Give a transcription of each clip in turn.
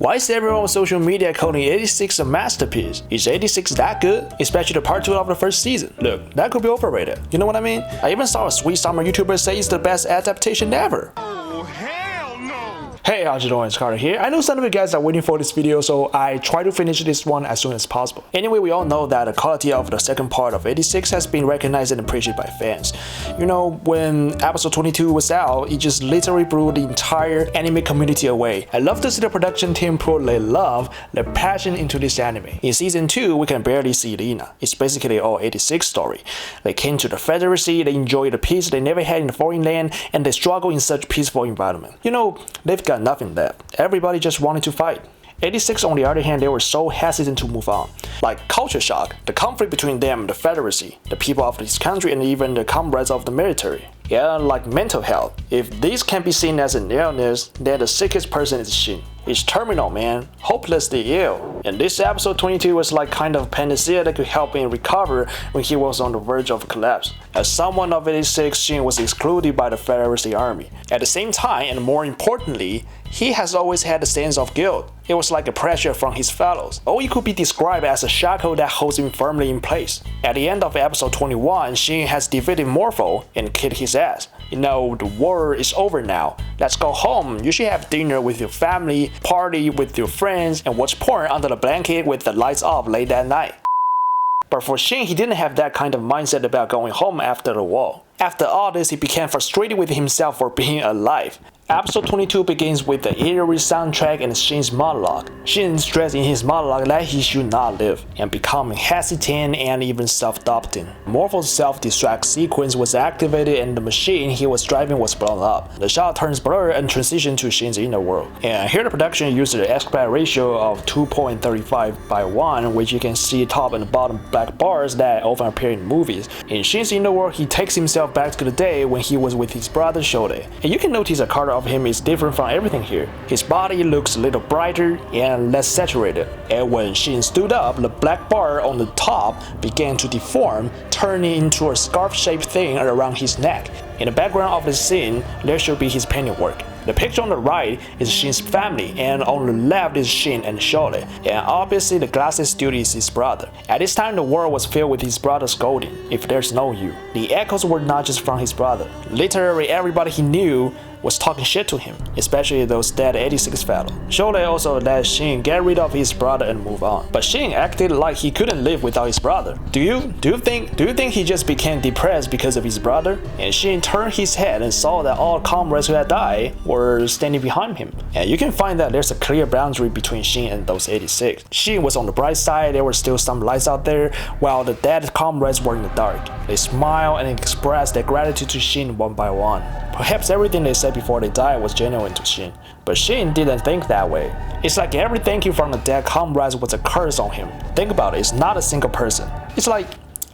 Why is everyone on social media calling 86 a masterpiece? Is 86 that good? Especially the part 2 of the first season. Look, that could be overrated. You know what I mean? I even saw a sweet summer YouTuber say it's the best adaptation ever. Hey, how's it going? It's Carter here. I know some of you guys are waiting for this video, so I try to finish this one as soon as possible. Anyway, we all know that the quality of the second part of 86 has been recognized and appreciated by fans. You know, when episode 22 was out, it just literally blew the entire anime community away. I love to see the production team put their love, their passion into this anime. In season 2, we can barely see Lena. It's basically all 86 story. They came to the Federacy, they enjoyed the peace they never had in the foreign land, and they struggle in such peaceful environment. You know, they've got nothing left. Everybody just wanted to fight. 86 on the other hand, they were so hesitant to move on. Like culture shock, the conflict between them, the Federacy, the people of this country, and even the comrades of the military. Yeah, like mental health. If this can be seen as an illness, then the sickest person is Shin. It's terminal, man. Hopelessly ill. And this episode 22 was like kind of panacea that could help him recover when he was on the verge of collapse. As someone of 86, Shin was excluded by the Federacy army. At the same time, and more importantly, he has always had a sense of guilt. It was like a pressure from his fellows. Or it could be described as a shackle that holds him firmly in place. At the end of episode 21, Shin has defeated Morpho and kicked his ass. You know, the war is over now. Let's go home. You should have dinner with your family, party with your friends, and watch porn under the blanket with the lights off late at night. But for Shin, he didn't have that kind of mindset about going home after the war. After all this, he became frustrated with himself for being alive. Episode 22 begins with the eerie soundtrack and Shin's monologue. Shin stressed in his monologue that he should not live, and becoming hesitant and even self-doubting. Morpho's self-destruct sequence was activated and the machine he was driving was blown up. The shot turns blurred and transitions to Shin's inner world. And here the production used the aspect ratio of 2.35 by 1, which you can see top and bottom black bars that often appear in movies. In Shin's inner world, he takes himself back to the day when he was with his brother Shode. And you can notice a color of him is different from everything here. His body looks a little brighter and less saturated. And when Shin stood up, the black bar on the top began to deform, turning into a scarf-shaped thing around his neck. In the background of the scene, there should be his painting work. The picture on the right is Shin's family, and on the left is Shin and Shode, and obviously the glasses dude is his brother. At this time, the world was filled with his brother scolding, "If there's no you." The echoes were not just from his brother. Literally everybody he knew was talking shit to him, especially those dead 86 fellow. Shode also let Shin get rid of his brother and move on, but Shin acted like he couldn't live without his brother. Do you think he just became depressed because of his brother? And Shin turned his head and saw that all comrades who had died were standing behind him. And you can find that there's a clear boundary between Shin and those 86. Shin was on the bright side, there were still some lights out there, while the dead comrades were in the dark. They smiled and expressed their gratitude to Shin one by one. Perhaps everything they said before they died was genuine to Shin, but Shin didn't think that way. It's like every thank you from the dead comrades was a curse on him. Think about it, it's not a single person. It's like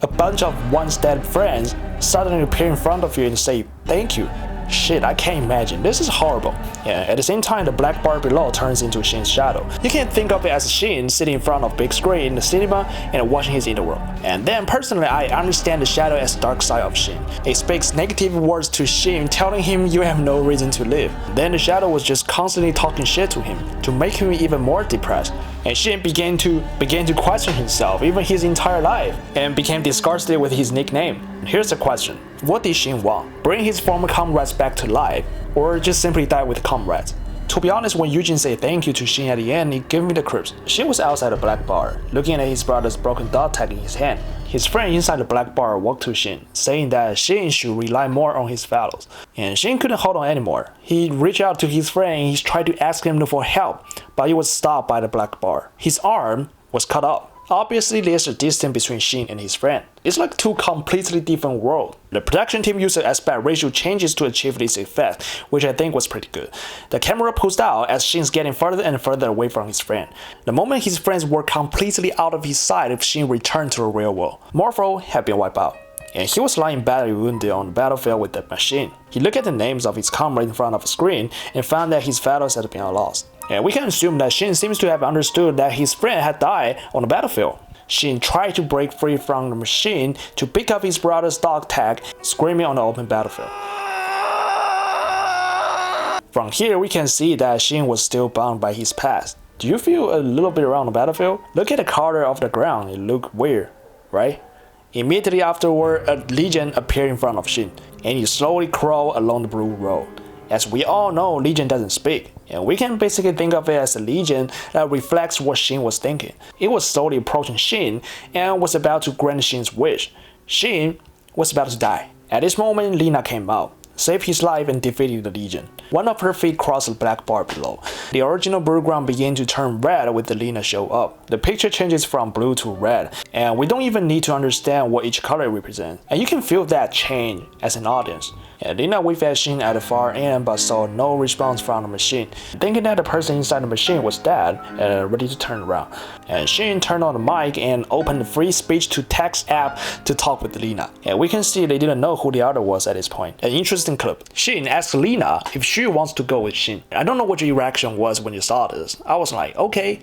a bunch of once dead friends suddenly appear in front of you and say thank you. Shit, I can't imagine. This is horrible. Yeah, at the same time, the black bar below turns into Shin's shadow. You can think of it as Shin sitting in front of big screen in the cinema and watching his inner world. And then personally, I understand the shadow as the dark side of Shin. It speaks negative words to Shin, telling him you have no reason to live. Then the shadow was just constantly talking shit to him, to make him even more depressed. And Shin began to question himself, even his entire life, and became disgusted with his nickname. Here's the question. What did Shin want? Bring his former comrades back to life, or just simply die with comrades? To be honest, when Eugene said thank you to Shin at the end, it gave me the creeps. Shin was outside the black bar, looking at his brother's broken dog tag in his hand. His friend inside the black bar walked to Shin, saying that Shin should rely more on his fellows. And Shin couldn't hold on anymore. He reached out to his friend and he tried to ask him for help, but he was stopped by the black bar. His arm was cut off. Obviously, there's a distance between Shin and his friend. It's like two completely different worlds. The production team used the aspect ratio changes to achieve this effect, which I think was pretty good. The camera pulls out as Shin's getting further and further away from his friend. The moment his friends were completely out of his sight, Shin returned to the real world. Morpho had been wiped out, and he was lying badly wounded on the battlefield with the machine. He looked at the names of his comrades in front of a screen and found that his fellows had been lost. And we can assume that Shin seems to have understood that his friend had died on the battlefield. Shin tried to break free from the machine to pick up his brother's dog tag, screaming on the open battlefield. From here, we can see that Shin was still bound by his past. Do you feel a little bit around the battlefield? Look at the color of the ground, it looked weird, right? Immediately afterward, a Legion appeared in front of Shin, and he slowly crawled along the blue road. As we all know, Legion doesn't speak, and we can basically think of it as a Legion that reflects what Shin was thinking. It was slowly approaching Shin and was about to grant Shin's wish. Shin was about to die. At this moment, Lena came out, saved his life and defeated the Legion. One of her feet crossed the black bar below. The original background began to turn red with the Lena show up. The picture changes from blue to red, and we don't even need to understand what each color represents. And you can feel that change as an audience. And Lena waved at Shin at the far end but saw no response from the machine, thinking that the person inside the machine was dead and ready to turn around. And Shin turned on the mic and opened the free speech to text app to talk with Lena. And we can see they didn't know who the other was at this point. An interesting clip. Shin asked Lena if she wants to go with Shin. I don't know what your reaction was when you saw this. I was like, okay,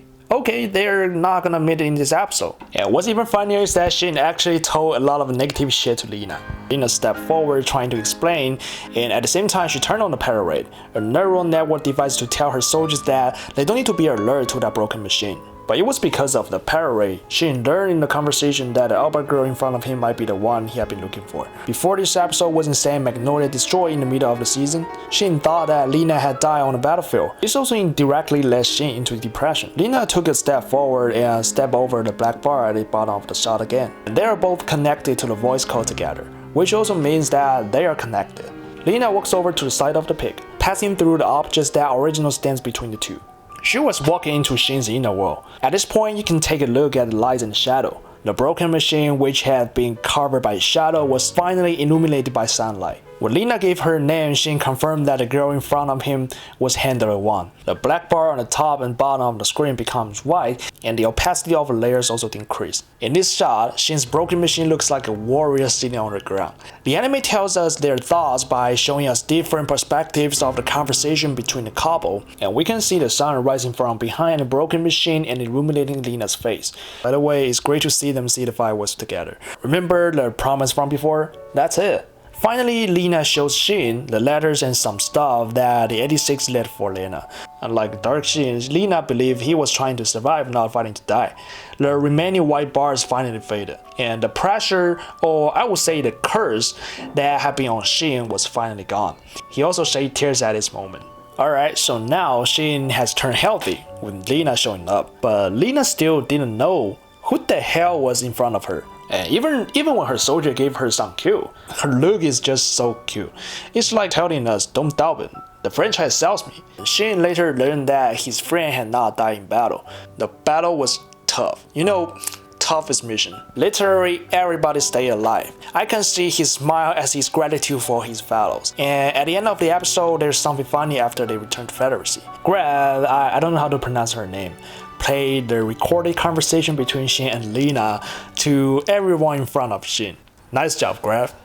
they're not gonna meet in this episode. And what's even funnier is that Shin actually told a lot of negative shit to Lena. Lena stepped forward trying to explain, and at the same time she turned on the pararate, a neural network device to tell her soldiers that they don't need to be alert to that broken machine. But it was because of the pararate. Shin learned in the conversation that the Albert girl in front of him might be the one he had been looking for. Before this episode wasn't saying Magnolia destroyed in the middle of the season, Shin thought that Lena had died on the battlefield. This also indirectly led Shin into depression. Lena took a step forward and stepped over the black bar at the bottom of the shot again. And they are both connected to the voice code together, which also means that they are connected. Lena walks over to the side of the pig, passing through the objects that originally stands between the two. She was walking into Shin's inner world. At this point, you can take a look at the light and shadow. The broken machine, which had been covered by shadow, was finally illuminated by sunlight. When Lena gave her name, Shin confirmed that the girl in front of him was Handler 1. The black bar on the top and bottom of the screen becomes white, and the opacity of the layers also decreased. In this shot, Shin's broken machine looks like a warrior sitting on the ground. The anime tells us their thoughts by showing us different perspectives of the conversation between the couple, and we can see the sun rising from behind the broken machine and illuminating Lena's face. By the way, it's great to see them see the fireworks together. Remember the promise from before? That's it. Finally, Lena shows Shin the letters and some stuff that the 86 left for Lena. Unlike Dark Shin, Lena believed he was trying to survive, not fighting to die. The remaining white bars finally faded, and the pressure, or I would say the curse, that had been on Shin was finally gone. He also shed tears at this moment. Alright, so now Shin has turned healthy with Lena showing up, but Lena still didn't know who the hell was in front of her. And even when her soldier gave her some cue, her look is just so cute. It's like telling us, don't doubt it. The franchise sells me. Shin later learned that his friend had not died in battle. The battle was tough. You know, toughest mission. Literally everybody stayed alive. I can see his smile as his gratitude for his fellows. And at the end of the episode, there's something funny after they return to Federacy. Grab, I don't know how to pronounce her name, played the recorded conversation between Shin and Lena to everyone in front of Shin. Nice job, Graf.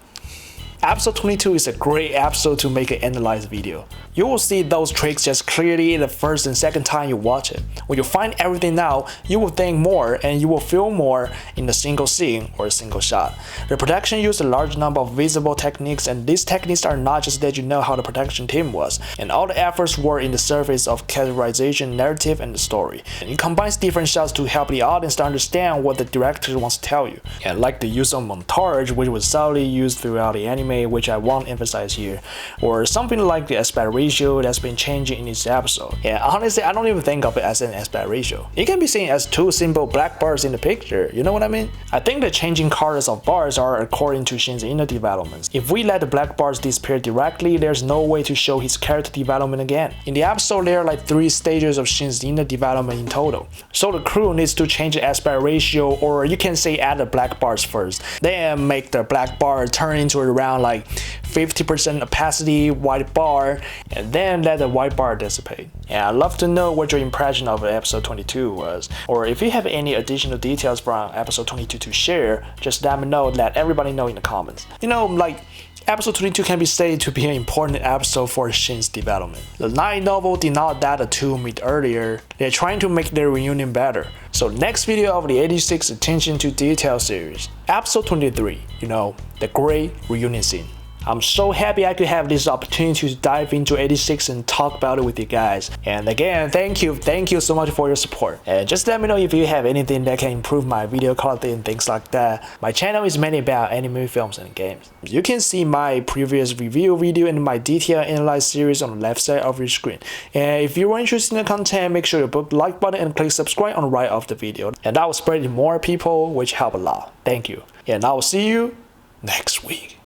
Episode 22 is a great episode to make an analyzed video. You will see those tricks just clearly the first and second time you watch it. When you find everything out, you will think more and you will feel more in a single scene or a single shot. The production used a large number of visible techniques, and these techniques are not just that you know how the production team was, and all the efforts were in the surface of characterization, narrative, and the story. And it combines different shots to help the audience to understand what the director wants to tell you. And like the use of montage, which was solely used throughout the anime, which I won't emphasize here, or something like the aspect ratio that's been changing in this episode. Yeah, honestly, I don't even think of it as an aspect ratio. It can be seen as two simple black bars in the picture, you know what I mean? I think the changing colors of bars are according to Shin's inner developments. If we let the black bars disappear directly, there's no way to show his character development again. In the episode, there are like 3 stages of Shin's inner development in total. So the crew needs to change the aspect ratio, or you can say add the black bars first, then make the black bar turn into around like 50% opacity white bar, and then let the white bar dissipate. And I'd love to know what your impression of episode 22 was, or if you have any additional details from episode 22 to share, just let me know, let everybody know in the comments. You know, like, episode 22 can be said to be an important episode for Shin's development. The light novel did not let the two meet earlier. They're trying to make their reunion better. So next video of the 86 Attention to Detail series, episode 23, you know, the great reunion scene. I'm so happy I could have this opportunity to dive into 86 and talk about it with you guys. And again, thank you so much for your support. And just let me know if you have anything that can improve my video quality and things like that. My channel is mainly about anime, films, and games. You can see my previous review video in my detailed analyze series on the left side of your screen. And if you are interested in the content, make sure you put the like button and click subscribe on the right of the video. And that will spread it to more people, which help a lot. Thank you. And I will see you next week.